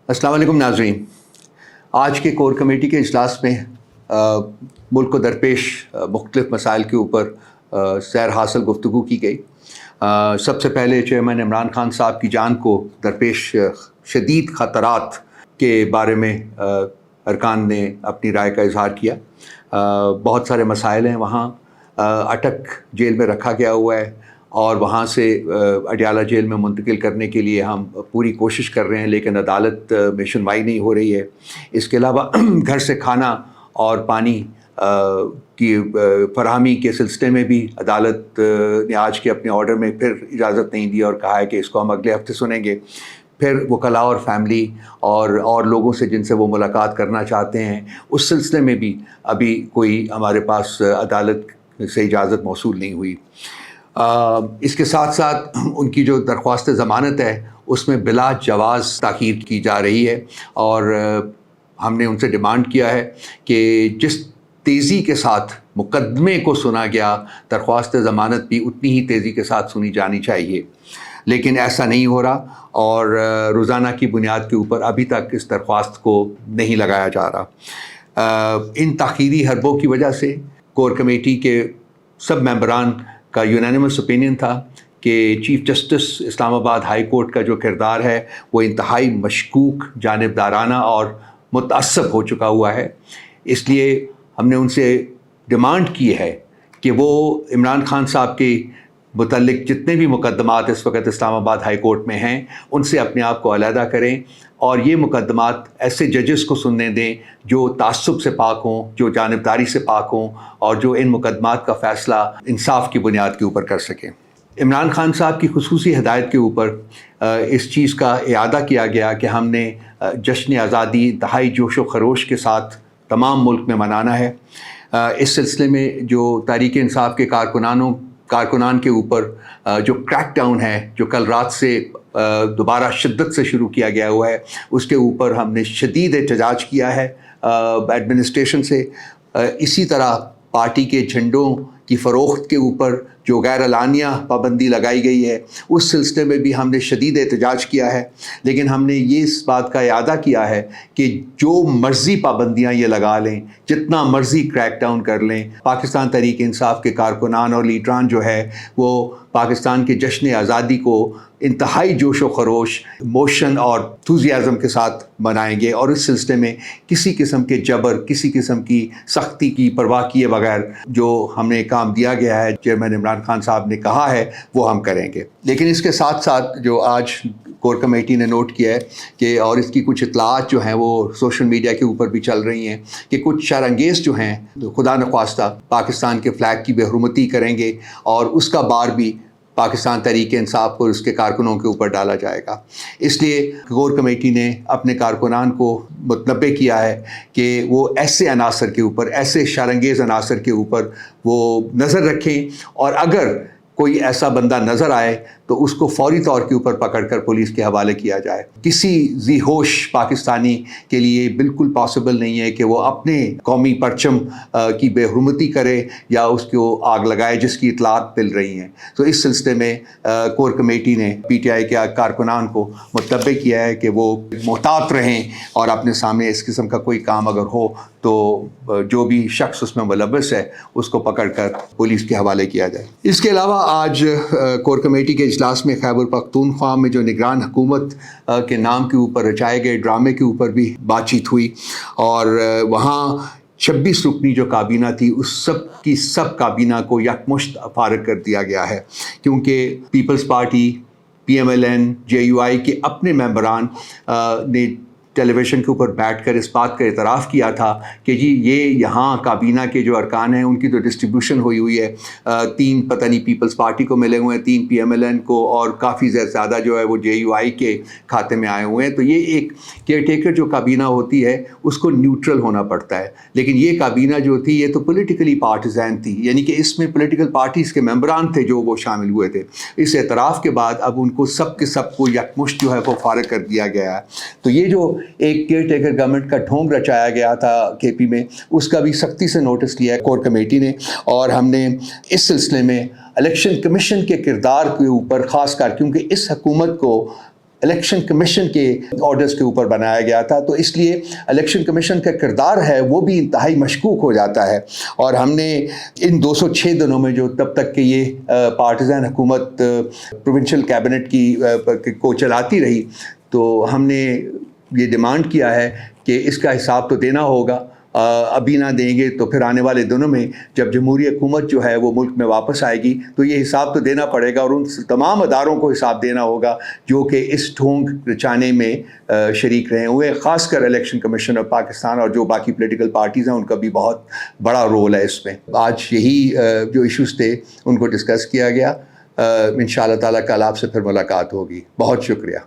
अस्सलाम वालेकुम नाज़रीन। आज के कोर कमेटी के इजलास में मुल्क को दरपेश मुख्तलिफ़ मसाइल के ऊपर सैर हासिल गुफ्तगू की गई। सबसे पहले चेयरमैन इमरान खान साहब की जान को दरपेश शदीद ख़तरात के बारे में अरकान ने अपनी राय का इजहार किया। बहुत सारे मसाइल हैं वहाँ। अटक जेल में रखा गया हुआ है और वहाँ से अडियाला जेल में मुंतकिल करने के लिए हम पूरी कोशिश कर रहे हैं, लेकिन अदालत में सुनवाई नहीं हो रही है। इसके अलावा घर से खाना और पानी की फरहमी के सिलसिले में भी अदालत ने आज के अपने ऑर्डर में फिर इजाज़त नहीं दी और कहा है कि इसको हम अगले हफ्ते सुनेंगे। फिर वकला और फैमिली और लोगों से जिनसे वो मुलाकात करना चाहते हैं, उस सिलसिले में भी अभी कोई हमारे पास अदालत से इजाज़त मौसूल नहीं हुई। इसके साथ साथ उनकी जो दरख्वास्त ज़मानत है उसमें बिला जवाज़ ताख़ीर की जा रही है और हमने उनसे डिमांड किया है कि जिस तेज़ी के साथ मुकदमे को सुना गया, दरख्वास्त ज़मानत भी उतनी ही तेज़ी के साथ सुनी जानी चाहिए, लेकिन ऐसा नहीं हो रहा और रोज़ाना की बुनियाद के ऊपर अभी तक इस दरख्वास्त को नहीं लगाया जा रहा। इन ताख़ीरी हरबों की वजह से कोर कमेटी के सब मेंबरान का यूनानिमस ओपिनियन था कि chief justice Islamabad high court का जो किरदार है वो इंतहाई मशकूक, जानिबदाराना और मुतअस्सब हो चुका हुआ है। इसलिए हमने उनसे डिमांड की है कि वो इमरान खान साहब के मुतल्लिक जितने भी मुकदमात इस वक्त इस्लामाबाद हाई कोर्ट में हैं, उनसे अपने आप को अलहदा करें और ये मुकदमात ऐसे जजेस को सुनने दें जो तासुब से पाक हों, जो जानिबदारी से पाक हों और जो इन मुकदमात का फ़ैसला इंसाफ की बुनियाद के ऊपर कर सकें। इमरान खान साहब की खुसूसी हिदायत के ऊपर इस चीज़ का इआदा किया गया कि हमने जश्न आज़ादी इंतहाई जोश व खरोश के साथ तमाम मुल्क में मनाना है। इस सिलसिले में जो तहरीक इंसाफ के कारकुनान के ऊपर जो क्रैक डाउन है, जो कल रात से दोबारा शिद्दत से शुरू किया गया हुआ है, उसके ऊपर हमने शदीद एहतजाज किया है एडमिनिस्ट्रेशन से। इसी तरह पार्टी के झंडों की फ़रोख्त के ऊपर जो गैर एलानिया पाबंदी लगाई गई है, उस सिलसिले में भी हमने शदीद एहतजाज किया है। लेकिन हमने ये इस बात का इआदा किया है कि जो मर्ज़ी पाबंदियाँ ये लगा लें, जितना मर्ज़ी क्रैक डाउन कर लें, पाकिस्तान तहरीक इंसाफ के कारकुनान और लीडरान जो है वो पाकिस्तान के जश्न आज़ादी को इंतहाई जोश व खरोश, मोशन और एंथुसियाज़म के साथ मनाएंगे और इस सिलसिले में किसी किस्म के जबर, किसी किस्म की सख्ती की परवाह किए बगैर जो हमने काम दिया गया है, चेयरमैन इमरान खान साहब ने कहा है, वो हम करेंगे। लेकिन इसके साथ साथ जो आज कोर कमेटी ने नोट किया है कि और इसकी कुछ इतलात जो हैं वो सोशल मीडिया के ऊपर भी चल रही हैं कि कुछ शरअंगेज़ जो हैं खुदा न ख्वास्ता पाकिस्तान के फ़्लैग की बेहुरमती करेंगे और उसका बार भी पाकिस्तान तहरीक इंसाफ को उसके कारकुनों के ऊपर डाला जाएगा। इसलिए कोर कमेटी ने अपने कारकुनान को मुतनब्बे किया है कि वो ऐसे अनासर के ऊपर, ऐसे शरअंगेज़ अनासर के ऊपर वो नज़र रखें और अगर कोई ऐसा बंदा नज़र आए तो उसको फौरी तौर के ऊपर पकड़कर पुलिस के हवाले किया जाए। किसी ज़ी होश पाकिस्तानी के लिए बिल्कुल पॉसिबल नहीं है कि वो अपने कौमी परचम की बेहुरमती करे या उसको आग लगाए जिसकी इतलात मिल रही हैं। तो इस सिलसिले में कोर कमेटी ने PTI के कारकुनान को मुतनब्बे किया है कि वो मोहतात रहें और अपने सामने इस किस्म का कोई काम अगर हो तो जो भी शख्स उसमें मुलव्वस है उसको पकड़कर पुलिस के हवाले किया जाए। इसके अलावा आज कोर कमेटी के इजलास में खैबर पख्तूनख्वा में जो निगरान हुकूमत के नाम के ऊपर रचाए गए ड्रामे के ऊपर भी बातचीत हुई और वहाँ 26 रुकनी जो काबीना थी उस सब की सब काबीना को यकमुश्त फारग कर दिया गया है, क्योंकि पीपल्स पार्टी, PMLN, JUI के अपने मेंबरान ने टेलीविज़न के ऊपर बैठकर इस बात का इतराफ़ किया था कि जी ये यहाँ काबीना के जो अरकान हैं उनकी तो डिस्ट्रीब्यूशन हुई है, 3 पता नहीं पीपल्स पार्टी को मिले हुए हैं, 3 PMLN को और काफ़ी ज़्यादा जो है वो JUI के खाते में आए हुए हैं। तो ये एक केयरटेकर जो काबीना होती है उसको न्यूट्रल होना पड़ता है, लेकिन ये काबीना जो थी ये तो पॉलिटिकली पार्टिज़न थी, यानी कि इसमें पॉलिटिकल पार्टीज़ के मेंबरान थे जो वो शामिल हुए थे। इस एतराफ़ के बाद अब उनको सब के सब को यकमुश्त जो है वो फारग कर दिया गया है। तो ये जो एक केयर टेकर गवर्नमेंट का ढोंग रचाया गया था KP में, उसका भी सख्ती से नोटिस लिया है कोर कमेटी ने और हमने इस सिलसिले में इलेक्शन कमीशन के किरदार के ऊपर ख़ास कर, क्योंकि इस हुकूमत को الیکشن کمیشن کے آرڈرز کے اوپر بنایا گیا تھا، تو اس لیے الیکشن کمیشن کا کردار ہے وہ بھی انتہائی مشکوک ہو جاتا ہے۔ اور ہم نے ان 206 دنوں میں جو تب تک کہ یہ پارٹیزن حکومت پروونشل کیبنٹ کو چلاتی رہی، تو ہم نے یہ ڈیمانڈ کیا ہے کہ اس کا حساب تو دینا ہوگا، ابھی نہ دیں گے تو پھر آنے والے دنوں میں جب جمہوری حکومت جو ہے وہ ملک میں واپس آئے گی تو یہ حساب تو دینا پڑے گا، اور ان تمام اداروں کو حساب دینا ہوگا جو کہ اس ڈھونگ رچانے میں شریک رہے ہوئے، خاص کر الیکشن کمیشن آف پاکستان اور جو باقی پولیٹیکل پارٹیز ہیں ان کا بھی بہت بڑا رول ہے اس میں۔ آج یہی جو ایشوز تھے ان کو ڈسکس کیا گیا، انشاءاللہ تعالیٰ کل آپ سے پھر ملاقات ہوگی۔ بہت شکریہ۔